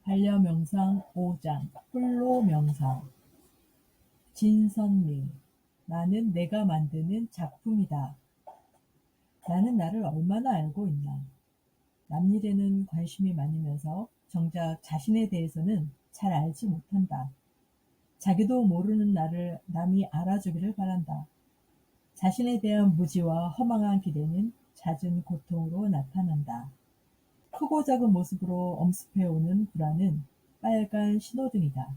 반려명상 5장 홀로명상. 진선미. 나는 내가 만드는 작품이다. 나는 나를 얼마나 알고 있나. 남일에는 관심이 많으면서 정작 자신에 대해서는 잘 알지 못한다. 자기도 모르는 나를 남이 알아주기를 바란다. 자신에 대한 무지와 허망한 기대는 잦은 고통으로 나타난다. 크고 작은 모습으로 엄습해오는 불안은 빨간 신호등이다.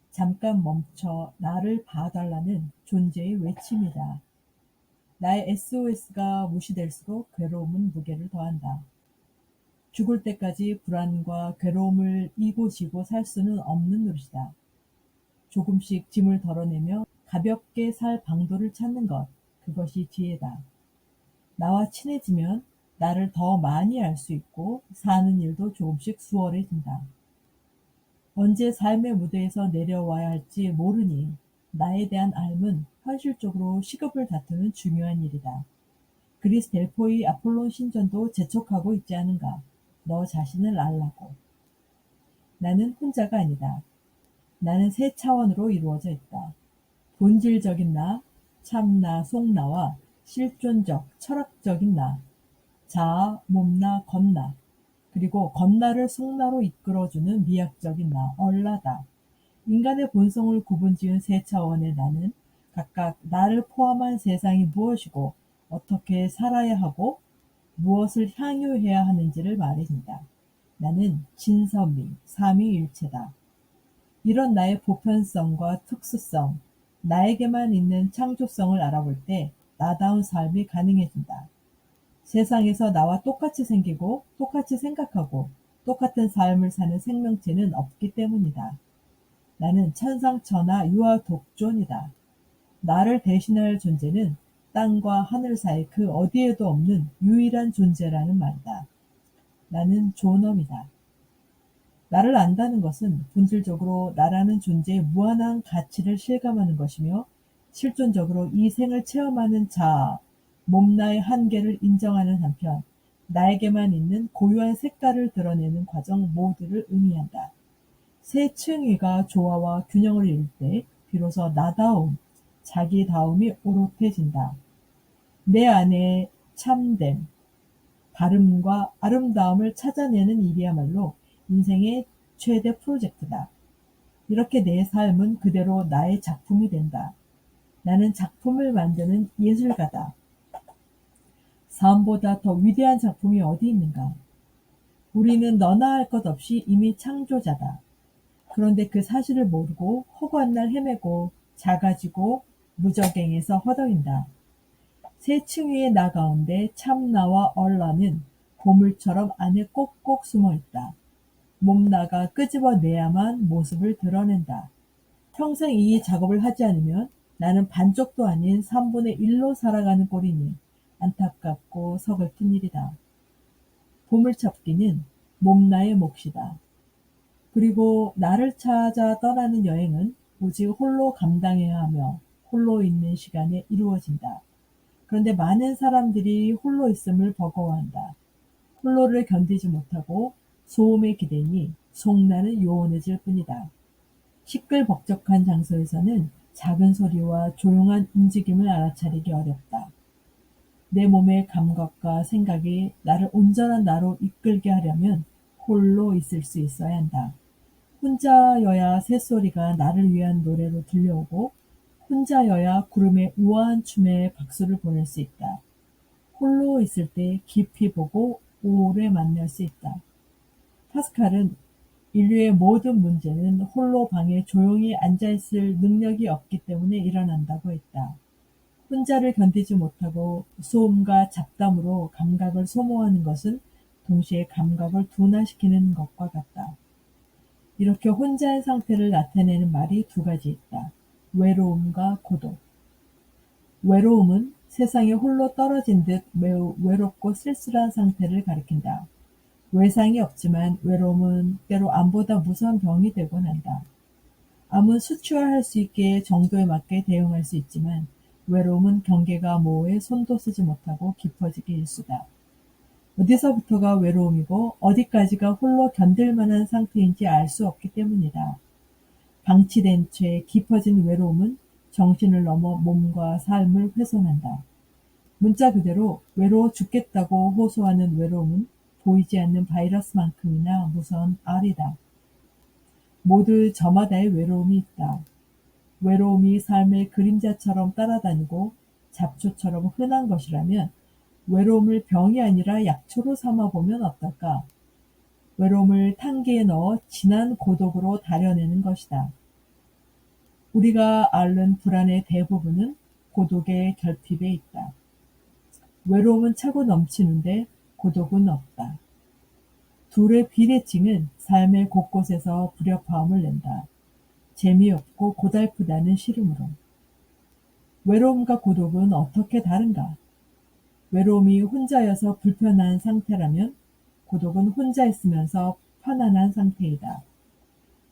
잠깐 멈춰 나를 봐달라는 존재의 외침이다. 나의 SOS가 무시될수록 괴로움은 무게를 더한다. 죽을 때까지 불안과 괴로움을 이고 지고 살 수는 없는 노릇이다. 조금씩 짐을 덜어내며 가볍게 살 방도를 찾는 것, 그것이 지혜다. 나와 친해지면 나를 더 많이 알 수 있고 사는 일도 조금씩 수월해진다. 언제 삶의 무대에서 내려와야 할지 모르니 나에 대한 알은 현실적으로 시급을 다투는 중요한 일이다. 그리스 델포이 아폴론 신전도 재촉하고 있지 않은가? 너 자신을 알라고. 나는 혼자가 아니다. 나는 세 차원으로 이루어져 있다. 본질적인 나, 참나, 속나와 실존적, 철학적인 나, 자아, 몸나, 겉나, 그리고 겉나를 속나로 이끌어주는 미학적인 나, 얼라다. 인간의 본성을 구분지은 세 차원의 나는 각각 나를 포함한 세상이 무엇이고 어떻게 살아야 하고 무엇을 향유해야 하는지를 말해준다. 나는 진선미, 삼위일체다. 이런 나의 보편성과 특수성, 나에게만 있는 창조성을 알아볼 때 나다운 삶이 가능해진다. 세상에서 나와 똑같이 생기고 똑같이 생각하고 똑같은 삶을 사는 생명체는 없기 때문이다. 나는 천상천하 유아독존이다. 나를 대신할 존재는 땅과 하늘 사이 그 어디에도 없는 유일한 존재라는 말이다. 나는 존엄이다. 나를 안다는 것은 본질적으로 나라는 존재의 무한한 가치를 실감하는 것이며 실존적으로 이 생을 체험하는 자아, 몸나의 한계를 인정하는 한편 나에게만 있는 고유한 색깔을 드러내는 과정 모두를 의미한다. 세 층위가 조화와 균형을 이룰 때 비로소 나다움, 자기다움이 오롯해진다. 내 안에 참됨, 바름과 아름다움을 찾아내는 일이야말로 인생의 최대 프로젝트다. 이렇게 내 삶은 그대로 나의 작품이 된다. 나는 작품을 만드는 예술가다. 삶보다 더 위대한 작품이 어디 있는가? 우리는 너나 할 것 없이 이미 창조자다. 그런데 그 사실을 모르고 허구한 날 헤매고 작아지고 무적행에서 허덕인다. 세 층위의 나 가운데 참나와 얼라는 보물처럼 안에 꼭꼭 숨어있다. 몸나가 끄집어내야만 모습을 드러낸다. 평생 이 작업을 하지 않으면 나는 반쪽도 아닌 3분의 1로 살아가는 꼴이니 안타깝고 서글픈 일이다. 보물찾기는 몸나의 몫이다. 그리고 나를 찾아 떠나는 여행은 오직 홀로 감당해야 하며 홀로 있는 시간에 이루어진다. 그런데 많은 사람들이 홀로 있음을 버거워한다. 홀로를 견디지 못하고 소음에 기대니 속나는 요원해질 뿐이다. 시끌벅적한 장소에서는 작은 소리와 조용한 움직임을 알아차리기 어렵다. 내 몸의 감각과 생각이 나를 온전한 나로 이끌게 하려면 홀로 있을 수 있어야 한다. 혼자여야 새소리가 나를 위한 노래로 들려오고 혼자여야 구름의 우아한 춤에 박수를 보낼 수 있다. 홀로 있을 때 깊이 보고 오래 만날 수 있다. 파스칼은 인류의 모든 문제는 홀로 방에 조용히 앉아있을 능력이 없기 때문에 일어난다고 했다. 혼자를 견디지 못하고 소음과 잡담으로 감각을 소모하는 것은 동시에 감각을 둔화시키는 것과 같다. 이렇게 혼자의 상태를 나타내는 말이 두 가지 있다. 외로움과 고독. 외로움은 세상에 홀로 떨어진 듯 매우 외롭고 쓸쓸한 상태를 가리킨다. 외상이 없지만 외로움은 때로 암보다 무서운 병이 되곤 한다. 암은 수치화할 수 있게 정도에 맞게 대응할 수 있지만 외로움은 경계가 모호해 손도 쓰지 못하고 깊어지기 일쑤다. 어디서부터가 외로움이고 어디까지가 홀로 견딜 만한 상태인지 알 수 없기 때문이다. 방치된 채 깊어진 외로움은 정신을 넘어 몸과 삶을 훼손한다. 문자 그대로 외로워 죽겠다고 호소하는 외로움은 보이지 않는 바이러스만큼이나 무서운 알이다. 모두 저마다의 외로움이 있다. 외로움이 삶의 그림자처럼 따라다니고 잡초처럼 흔한 것이라면 외로움을 병이 아니라 약초로 삼아보면 어떨까? 외로움을 탄기에 넣어 진한 고독으로 다려내는 것이다. 우리가 앓는 불안의 대부분은 고독의 결핍에 있다. 외로움은 차고 넘치는데 고독은 없다. 둘의 비대칭은 삶의 곳곳에서 불협화음을 낸다. 재미없고 고달프다는 시름으로. 외로움과 고독은 어떻게 다른가? 외로움이 혼자여서 불편한 상태라면 고독은 혼자 있으면서 편안한 상태이다.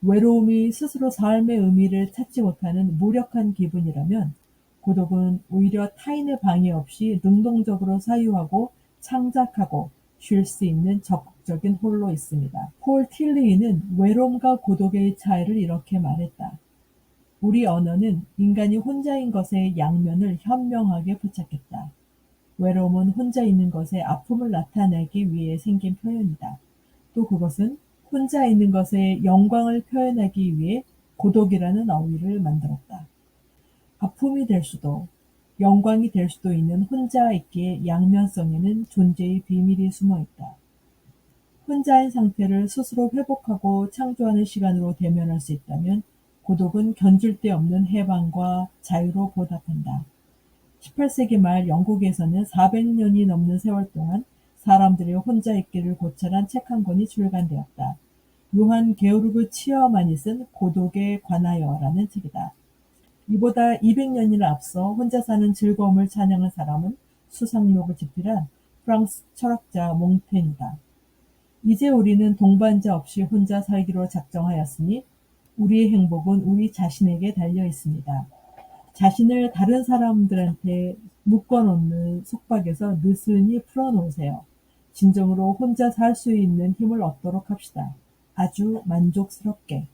외로움이 스스로 삶의 의미를 찾지 못하는 무력한 기분이라면 고독은 오히려 타인의 방해 없이 능동적으로 사유하고 창작하고 쉴 수 있는 적극적인 홀로 있습니다. 폴 틸리히는 외로움과 고독의 차이를 이렇게 말했다. 우리 언어는 인간이 혼자인 것의 양면을 현명하게 포착했다. 외로움은 혼자 있는 것의 아픔을 나타내기 위해 생긴 표현이다. 또 그것은 혼자 있는 것의 영광을 표현하기 위해 고독이라는 어휘를 만들었다. 아픔이 될 수도 영광이 될 수도 있는 혼자 있기의 양면성에는 존재의 비밀이 숨어 있다. 혼자인 상태를 스스로 회복하고 창조하는 시간으로 대면할 수 있다면 고독은 견줄 데 없는 해방과 자유로 보답한다. 18세기 말 영국에서는 400년이 넘는 세월 동안 사람들이 혼자 있기를 고찰한 책 한 권이 출간되었다. 요한 게오르그 치어만이 쓴 고독에 관하여라는 책이다. 이보다 200년이나 앞서 혼자 사는 즐거움을 찬양한 사람은 수상록을 집필한 프랑스 철학자 몽테뉴다. 이제 우리는 동반자 없이 혼자 살기로 작정하였으니 우리의 행복은 우리 자신에게 달려 있습니다. 자신을 다른 사람들한테 묶어놓는 속박에서 느슨히 풀어놓으세요. 진정으로 혼자 살 수 있는 힘을 얻도록 합시다. 아주 만족스럽게.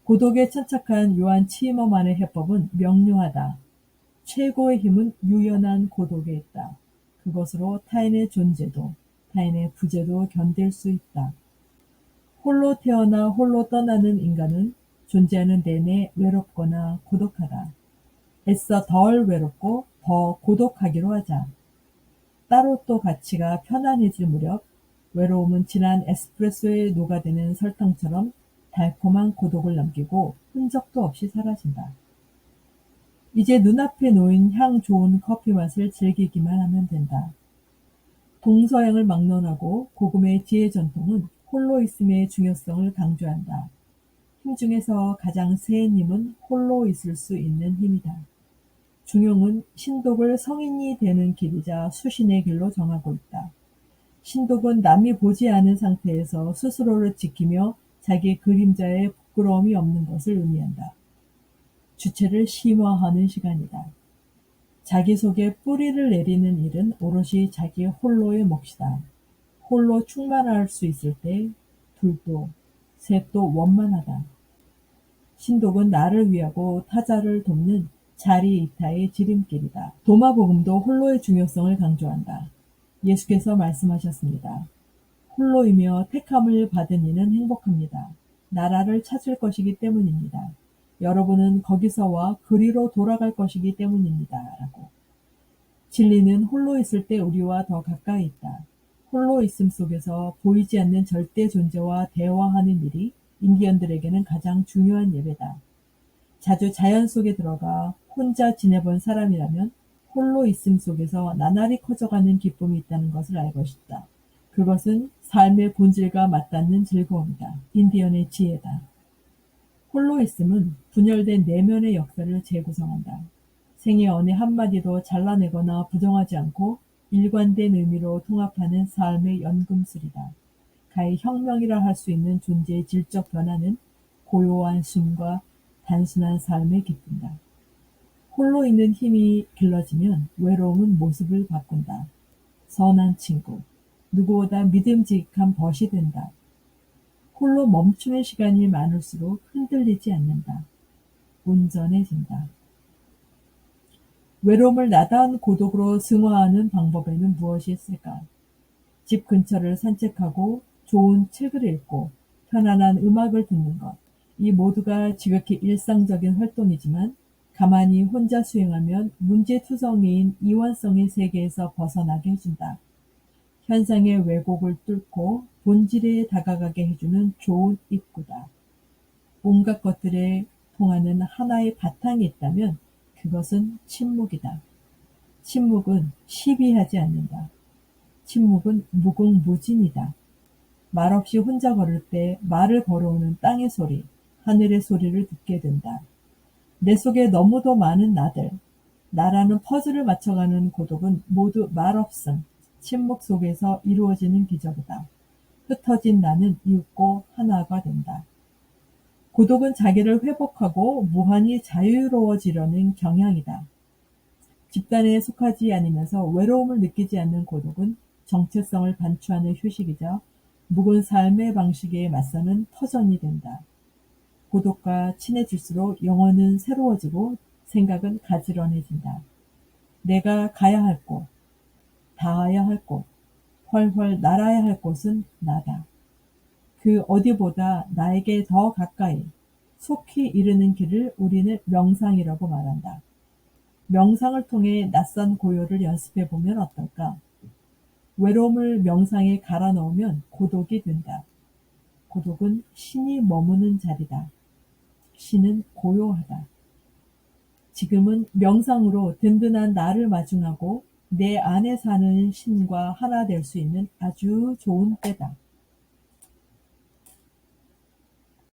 고독에 천착한 요한 치머만의 해법은 명료하다. 최고의 힘은 유연한 고독에 있다. 그것으로 타인의 존재도 타인의 부재도 견딜 수 있다. 홀로 태어나 홀로 떠나는 인간은 존재하는 내내 외롭거나 고독하다. 애써 덜 외롭고 더 고독하기로 하자. 따로 또 가치가 편안해질 무렵 외로움은 진한 에스프레소에 녹아드는 설탕처럼 달콤한 고독을 남기고 흔적도 없이 사라진다. 이제 눈앞에 놓인 향 좋은 커피 맛을 즐기기만 하면 된다. 동서양을 막론하고 고금의 지혜 전통은 홀로 있음의 중요성을 강조한다. 힘 중에서 가장 세은 힘은 홀로 있을 수 있는 힘이다. 중용은 신독을 성인이 되는 길이자 수신의 길로 정하고 있다. 신독은 남이 보지 않은 상태에서 스스로를 지키며 자기 그림자에 부끄러움이 없는 것을 의미한다. 주체를 심화하는 시간이다. 자기 속에 뿌리를 내리는 일은 오롯이 자기 홀로의 몫이다. 홀로 충만할 수 있을 때 둘도 셋도 원만하다. 신독은 나를 위하고 타자를 돕는 자리이타의 지름길이다. 도마복음도 홀로의 중요성을 강조한다. 예수께서 말씀하셨습니다. 홀로이며 택함을 받은 이는 행복합니다. 나라를 찾을 것이기 때문입니다. 여러분은 거기서와 그리로 돌아갈 것이기 때문입니다. 라고. 진리는 홀로 있을 때 우리와 더 가까이 있다. 홀로 있음 속에서 보이지 않는 절대 존재와 대화하는 일이 인디언들에게는 가장 중요한 예배다. 자주 자연 속에 들어가 혼자 지내본 사람이라면 홀로 있음 속에서 나날이 커져가는 기쁨이 있다는 것을 알 것이다. 그것은 삶의 본질과 맞닿는 즐거움이다. 인디언의 지혜다. 홀로 있음은 분열된 내면의 역사를 재구성한다. 생의 어느 한마디도 잘라내거나 부정하지 않고 일관된 의미로 통합하는 삶의 연금술이다. 가히 혁명이라 할 수 있는 존재의 질적 변화는 고요한 숨과 단순한 삶에 깃든다. 홀로 있는 힘이 길러지면 외로움은 모습을 바꾼다. 선한 친구, 누구보다 믿음직한 벗이 된다. 홀로 멈춤의 시간이 많을수록 흔들리지 않는다. 온전해진다. 외로움을 나다운 고독으로 승화하는 방법에는 무엇이 있을까? 집 근처를 산책하고 좋은 책을 읽고 편안한 음악을 듣는 것. 이 모두가 지극히 일상적인 활동이지만 가만히 혼자 수행하면 문제투성이인 이원성의 세계에서 벗어나게 해준다. 현상의 왜곡을 뚫고 본질에 다가가게 해주는 좋은 입구다. 온갖 것들에 통하는 하나의 바탕이 있다면 그것은 침묵이다. 침묵은 시비하지 않는다. 침묵은 무궁무진이다. 말없이 혼자 걸을 때 말을 걸어오는 땅의 소리, 하늘의 소리를 듣게 된다. 내 속에 너무도 많은 나들, 나라는 퍼즐을 맞춰가는 고독은 모두 말없음, 침묵 속에서 이루어지는 기적이다. 흩어진 나는 이윽고 하나가 된다. 고독은 자기를 회복하고 무한히 자유로워지려는 경향이다. 집단에 속하지 않으면서 외로움을 느끼지 않는 고독은 정체성을 반추하는 휴식이자 묵은 삶의 방식에 맞서는 터전이 된다. 고독과 친해질수록 영혼은 새로워지고 생각은 가지런해진다. 내가 가야 할 곳, 닿아야 할 곳, 훨훨 날아야 할 곳은 나다. 그 어디보다 나에게 더 가까이 속히 이르는 길을 우리는 명상이라고 말한다. 명상을 통해 낯선 고요를 연습해 보면 어떨까? 외로움을 명상에 갈아 넣으면 고독이 된다. 고독은 신이 머무는 자리다. 신은 고요하다. 지금은 명상으로 든든한 나를 마중하고 내 안에 사는 신과 하나 될 수 있는 아주 좋은 때다.